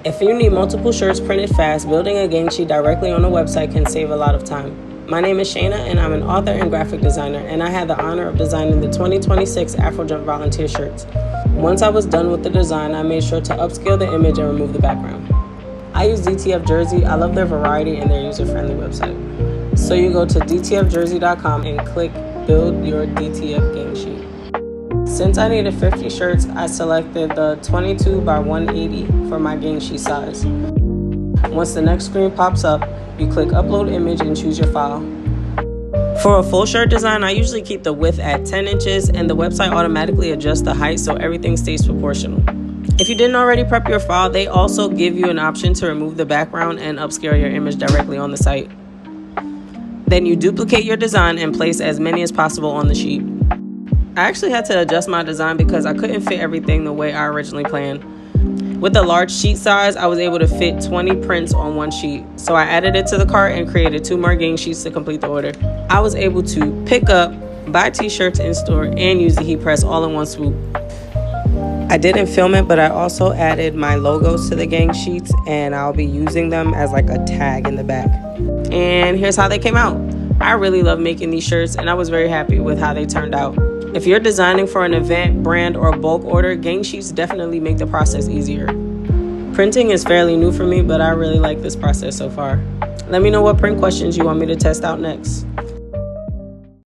If you need multiple shirts printed fast, building a gang sheet directly on a website can save a lot of time. My name is Shayna, and I'm an author and graphic designer, and I had the honor of designing the 2026 Afro Jump Volunteer shirts. Once I was done with the design, I made sure to upscale the image and remove the background. I use DTF Jersey. I love their variety and their user-friendly website. So you go to dtfjersey.com and click Build Your DTF Gang Sheet. Since I needed 50 shirts, I selected the 22 by 180 for my gang sheet size. Once the next screen pops up, you click Upload Image and choose your file. For a full shirt design, I usually keep the width at 10 inches and the website automatically adjusts the height so everything stays proportional. If you didn't already prep your file, they also give you an option to remove the background and upscale your image directly on the site. Then you duplicate your design and place as many as possible on the sheet. I actually had to adjust my design because I couldn't fit everything the way I originally planned. With the large sheet size, I was able to fit 20 prints on one sheet. So I added it to the cart and created 2 more gang sheets to complete the order. I was able to pick up, buy t-shirts in store, and use the heat press all in one swoop. I didn't film it, but I also added my logos to the gang sheets, and I'll be using them as like a tag in the back. And here's how they came out. I really love making these shirts, and I was very happy with how they turned out. If you're designing for an event, brand, or bulk order, gang sheets definitely make the process easier. Printing is fairly new for me, but I really like this process so far. Let me know what print questions you want me to test out next.